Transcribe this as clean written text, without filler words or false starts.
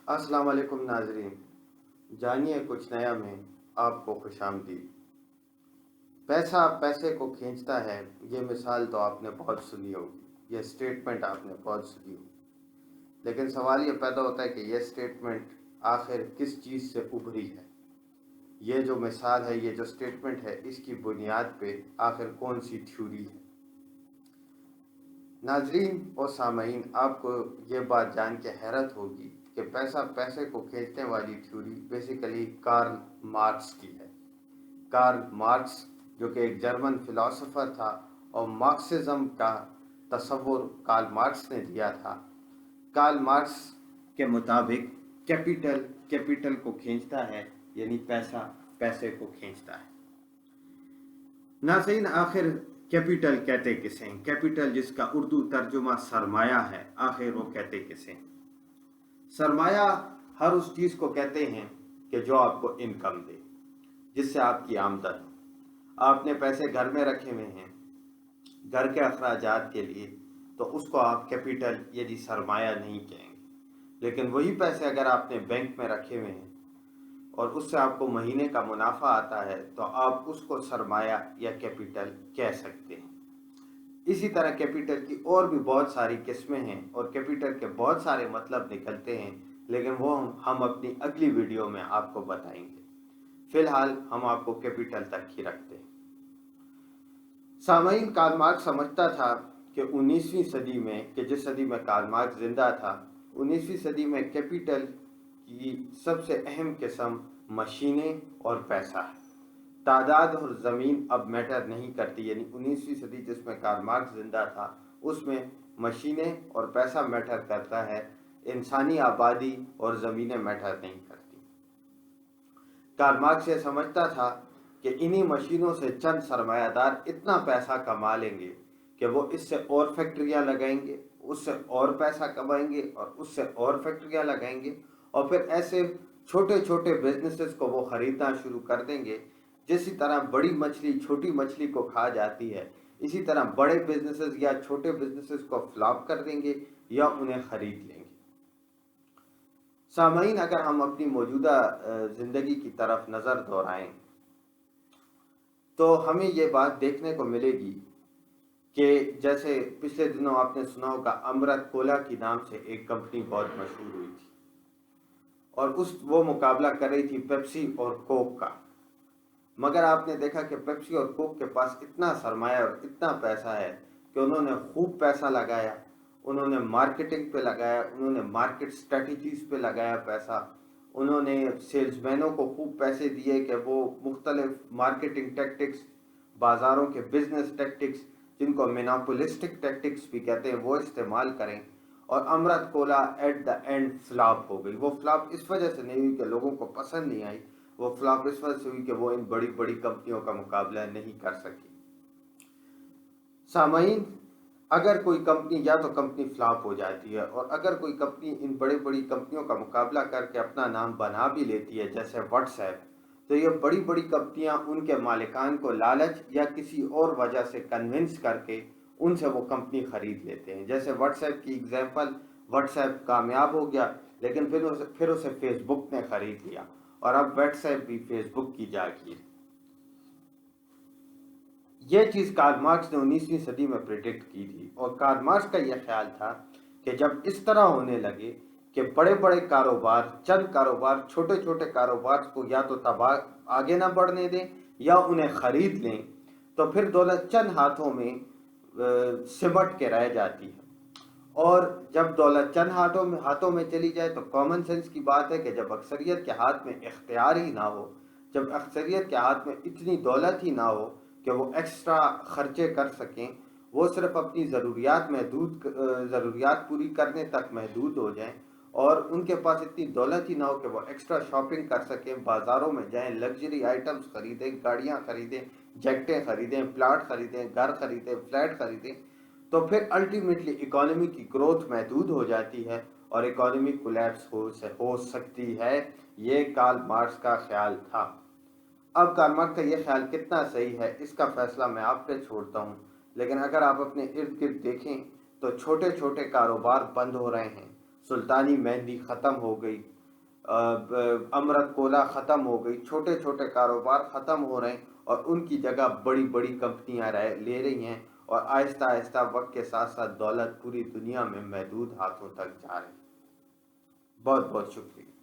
السلام علیکم ناظرین، جانیے کچھ نیا میں آپ کو خوش آمدید۔ پیسہ پیسے کو کھینچتا ہے، یہ مثال تو آپ نے بہت سنی ہوگی، یہ سٹیٹمنٹ آپ نے بہت سنی ہوگی، لیکن سوال یہ پیدا ہوتا ہے کہ یہ سٹیٹمنٹ آخر کس چیز سے ابھری ہے؟ یہ جو مثال ہے، یہ جو سٹیٹمنٹ ہے، اس کی بنیاد پہ آخر کون سی تھیوری ہے؟ ناظرین اور سامعین، آپ کو یہ بات جان کے حیرت ہوگی کہ پیسہ پیسے کو کھینچنے والی تھیوری بیسیکلی کارل مارکس کی ہے۔ کارل مارکس جو کہ ایک جرمن فلاسفر تھا، اور مارکسزم کا تصور کارل مارکس نے دیا تھا۔ کارل مارکس کے مطابق کیپیٹل کو کھینچتا ہے، یعنی پیسہ پیسے کو کھینچتا ہے۔ ناظرین، آخر کیپیٹل کہتے کسے ہیں؟ کیپیٹل جس کا اردو ترجمہ سرمایہ ہے، آخر وہ کہتے کسے ہیں؟ سرمایہ ہر اس چیز کو کہتے ہیں کہ جو آپ کو انکم دے، جس سے آپ کی آمدن ہو۔ آپ نے پیسے گھر میں رکھے ہوئے ہیں گھر کے اخراجات کے لیے، تو اس کو آپ کیپیٹل یعنی سرمایہ نہیں کہیں گے، لیکن وہی پیسے اگر آپ نے بینک میں رکھے ہوئے ہیں اور اس سے آپ کو مہینے کا منافع آتا ہے، تو آپ اس کو سرمایہ یا کیپیٹل کہہ سکتے ہیں۔ اسی طرح کیپیٹل کی اور بھی بہت ساری قسمیں ہیں، اور کیپیٹل کے بہت سارے مطلب نکلتے ہیں، لیکن وہ ہم اپنی اگلی ویڈیو میں آپ کو بتائیں گے۔ فی الحال ہم آپ کو کیپیٹل تک ہی رکھتے ہیں۔ سامعین، کارل مارکس سمجھتا تھا کہ 19ویں صدی میں، کہ جس صدی میں کارل مارکس زندہ تھا، 19ویں صدی میں کیپیٹل کی سب سے اہم قسم مشینیں اور پیسہ ہے۔ تعداد اور زمین اب میٹر نہیں کرتی، یعنی 19ویں صدی جس میں کارل مارکس زندہ تھا، اس میں مشینیں اور پیسہ میٹر کرتا ہے، انسانی آبادی اور زمینیں میٹر نہیں کرتی۔ کارل مارکس یہ سمجھتا تھا کہ انہی مشینوں سے چند سرمایہ دار اتنا پیسہ کما لیں گے کہ وہ اس سے اور فیکٹریاں لگائیں گے، اس سے اور پیسہ کمائیں گے، اور اس سے اور فیکٹریاں لگائیں گے، اور پھر ایسے چھوٹے چھوٹے بزنسز کو وہ خریدنا شروع کر دیں گے۔ جسی طرح بڑی مچھلی چھوٹی مچھلی کو کھا جاتی ہے، اسی طرح بڑے بزنسز یا چھوٹے بزنسز کو فلاپ کر دیں گے یا انہیں خرید لیں گے۔ سامعین، اگر ہم اپنی موجودہ زندگی کی طرف نظر دورائیں تو ہمیں یہ بات دیکھنے کو ملے گی کہ جیسے پچھلے دنوں آپ نے سنا ہوگا، امرت کولا کی نام سے ایک کمپنی بہت مشہور ہوئی تھی، اور وہ مقابلہ کر رہی تھی پیپسی اور کوک کا۔ مگر آپ نے دیکھا کہ پیپسی اور کوک کے پاس اتنا سرمایہ اور اتنا پیسہ ہے کہ انہوں نے خوب پیسہ لگایا، انہوں نے مارکیٹنگ پہ لگایا، انہوں نے مارکیٹ سٹریٹجیز پہ لگایا پیسہ، انہوں نے سیلز مینوں کو خوب پیسے دیے کہ وہ مختلف مارکیٹنگ ٹیکٹکس، بازاروں کے بزنس ٹیکٹکس، جن کو میناپولسٹک ٹیکٹکس بھی کہتے ہیں، وہ استعمال کریں۔ اور امرت کولا ایٹ دا اینڈ فلاپ ہو گئی۔ وہ فلاپ اس وجہ سے نہیں ہوئی کہ لوگوں کو پسند نہیں آئی، وہ فلاپ اس وجہ سے ہوئی کہ وہ ان بڑی بڑی کمپنیوں کا مقابلہ نہیں کر سکی۔ سامعین، اگر کوئی کمپنی یا تو کمپنی فلاپ ہو جاتی ہے، اور اگر کوئی کمپنی ان بڑی بڑی کمپنیوں کا مقابلہ کر کے اپنا نام بنا بھی لیتی ہے، جیسے واٹس ایپ، تو یہ بڑی بڑی کمپنیاں ان کے مالکان کو لالچ یا کسی اور وجہ سے کنونس کر کے ان سے وہ کمپنی خرید لیتے ہیں۔ جیسے واٹس ایپ کی ایگزامپل، واٹس ایپ کامیاب ہو گیا، لیکن پھر اسے فیس بک نے خرید لیا، اور اب واٹس ایپ بھی فیس بک کی جاگیر ہے۔ یہ چیز کارل مارکس نے 19ویں صدی میں پریڈکٹ کی تھی، اور کارل مارکس کا یہ خیال تھا کہ جب اس طرح ہونے لگے کہ بڑے بڑے کاروبار، چند کاروبار چھوٹے چھوٹے کاروبار کو یا تو آگے نہ بڑھنے دیں یا انہیں خرید لیں، تو پھر دولت چند ہاتھوں میں سمٹ کے رہ جاتی ہے۔ اور جب دولت چند ہاتھوں میں چلی جائے تو کامن سینس کی بات ہے کہ جب اکثریت کے ہاتھ میں اختیار ہی نہ ہو، جب اکثریت کے ہاتھ میں اتنی دولت ہی نہ ہو کہ وہ ایکسٹرا خرچے کر سکیں، وہ صرف اپنی ضروریات پوری کرنے تک محدود ہو جائیں، اور ان کے پاس اتنی دولت ہی نہ ہو کہ وہ ایکسٹرا شاپنگ کر سکیں، بازاروں میں جائیں، لگژری آئٹمز خریدیں، گاڑیاں خریدیں، جیکٹیں خریدیں، پلاٹ خریدیں، گھر خریدیں، فلیٹ خریدیں، تو پھر الٹیمیٹلی اکانومی کی گروتھ محدود ہو جاتی ہے اور اکانومی کولیپس ہو سکتی ہے۔ یہ کارل مارکس کا خیال تھا۔ اب کارل مارکس کا یہ خیال کتنا صحیح ہے، اس کا فیصلہ میں آپ پہ چھوڑتا ہوں، لیکن اگر آپ اپنے ارد گرد دیکھیں تو چھوٹے چھوٹے کاروبار بند ہو رہے ہیں۔ سلطانی مہندی ختم ہو گئی، امرت کولا ختم ہو گئی، چھوٹے چھوٹے کاروبار ختم ہو رہے ہیں اور ان کی جگہ بڑی بڑی کمپنیاں لے رہی ہیں، اور آہستہ آہستہ وقت کے ساتھ ساتھ دولت پوری دنیا میں محدود ہاتھوں تک جا رہی ہے۔ بہت بہت شکریہ۔